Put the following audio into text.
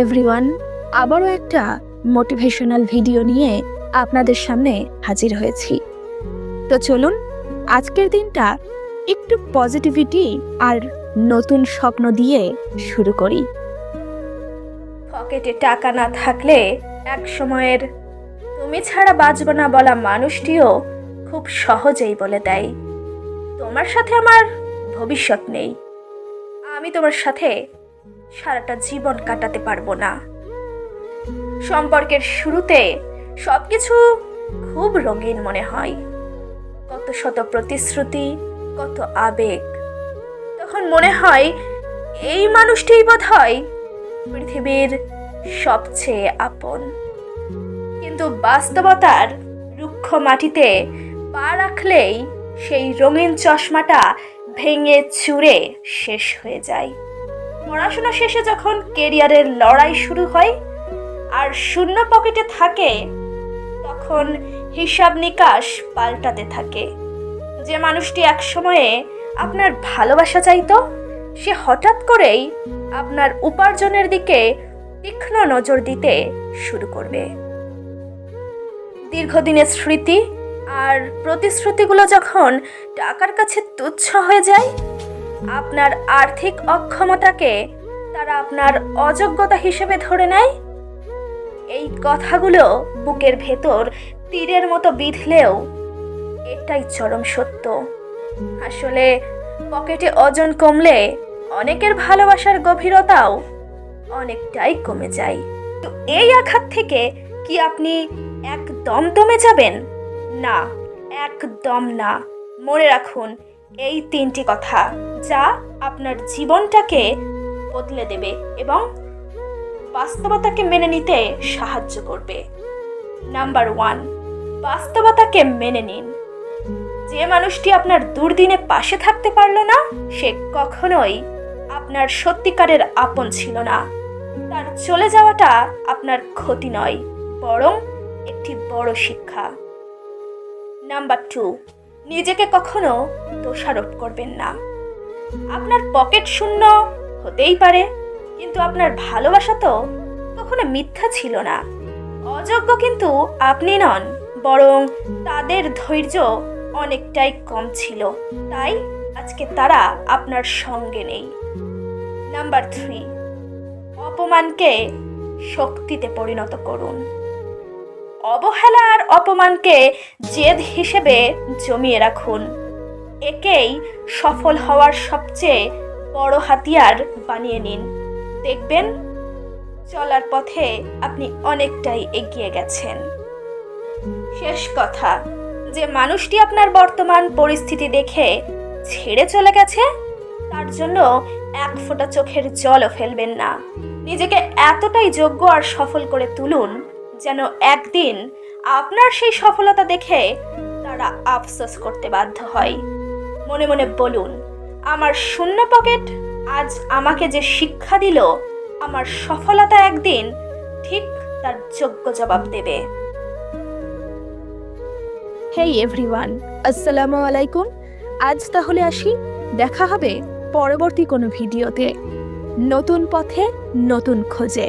Everyone, আবারও একটা motivational video নিয়ে আপনাদের সামনে হাজির হয়েছি। তো চলুন আজকের দিনটা একটু পজিটিভিটি আর নতুন স্বপ্ন দিয়ে শুরু করি। পকেটে টাকা না থাকলে এক সময়ের তুমি ছাড়া বাঁচব না বলা মানুষটিও খুব সহজেই বলে দেয়, তোমার সাথে আমার ভবিষ্যৎ নেই, আমি তোমার সাথে সারাটা জীবন কাটাতে পারবো না। সম্পর্কের শুরুতে সবকিছু খুব রঙিন মনে হয়, কত শত প্রতিশ্রুতি, কত আবেগ। তখন মনে হয় এই মানুষটিই বোধহয় পৃথিবীর সবচেয়ে আপন। কিন্তু বাস্তবতার রুক্ষ মাটিতে পা রাখলেই সেই রঙিন চশমাটা ভেঙে চুরে শেষ হয়ে যায়। পড়াশোনা শেষে যখন কেরিয়ারের লড়াই শুরু হয় আর শূন্য পকেটে থাকে, তখন হিসাব নিকাশ পাল্টাতে থাকে। যে মানুষটি এক সময়ে আপনার ভালোবাসা চাইতো, সে হঠাৎ করেই আপনার উপার্জনের দিকে তীক্ষ্ণ নজর দিতে শুরু করবে। দীর্ঘদিনের স্মৃতি আর প্রতিশ্রুতিগুলো যখন টাকার কাছে তুচ্ছ হয়ে যায়, আপনার আর্থিক অক্ষমতাকে তারা আপনার অযোগ্যতা হিসেবে ধরে নেয়। এই কথাগুলো বুকের ভেতর তীরের মতো বিঁধলেও এটাই চরম সত্য। আসলে পকেটে ওজন কমলে অনেকের ভালোবাসার গভীরতাও অনেকটাই কমে যায়। তো এই আঘাত থেকে কি আপনি একদম দমে যাবেন? না, একদম না। মনে রাখুন এই 3টি কথা, যা আপনার জীবনটাকে বদলে দেবে এবং বাস্তবতাকে মেনে নিতে সাহায্য করবে। নাম্বার 1, বাস্তবতাকে মেনে নিন। যে মানুষটি আপনার দুর্দিনে পাশে থাকতে পারল না, সে কখনোই আপনার সত্যিকারের আপন ছিল না। তার চলে যাওয়াটা আপনার ক্ষতি নয়, বরং একটি বড় শিক্ষা। নাম্বার 2, নিজেকে কখনো দোষারোপ করবেন না। আপনার পকেট শূন্য হতেই পারে, কিন্তু আপনার ভালোবাসা তো কখনো মিথ্যা ছিল না। অযোগ্য কিন্তু আপনি নন, বরং তাদের ধৈর্য অনেকটাই কম ছিল, তাই আজকে তারা আপনার সঙ্গে নেই। নাম্বার 3, অপমানকে শক্তিতে পরিণত করুন। অবহেলা আর অপমানকে জেদ হিসেবে জমিয়ে রাখুন। একেই সফল হওয়ার সবচেয়ে বড় হাতিয়ার বানিয়ে নিন। দেখবেন চলার পথে আপনি অনেকটাই এগিয়ে গেছেন। শেষ কথা, যে মানুষটি আপনার বর্তমান পরিস্থিতি দেখে ছেড়ে চলে গেছে, তার জন্য এক ফোঁটা চোখের জলও ফেলবেন না। নিজেকে এতটাই যোগ্য আর সফল করে তুলুন যেন একদিন আপনার সেই সফলতা দেখে তারা আফসোস করতে বাধ্য হয়। মনে মনে বলুন, আমার শূন্য পকেট আজ আমাকে যে শিক্ষা দিল, আমার সফলতা একদিন ঠিক তার যোগ্য জবাব দেবে। হেই এভরিওয়ান, আসসালামু আলাইকুম। আজ তাহলে আসি, দেখা হবে পরবর্তী কোনো ভিডিওতে, নতুন পথে নতুন খোঁজে।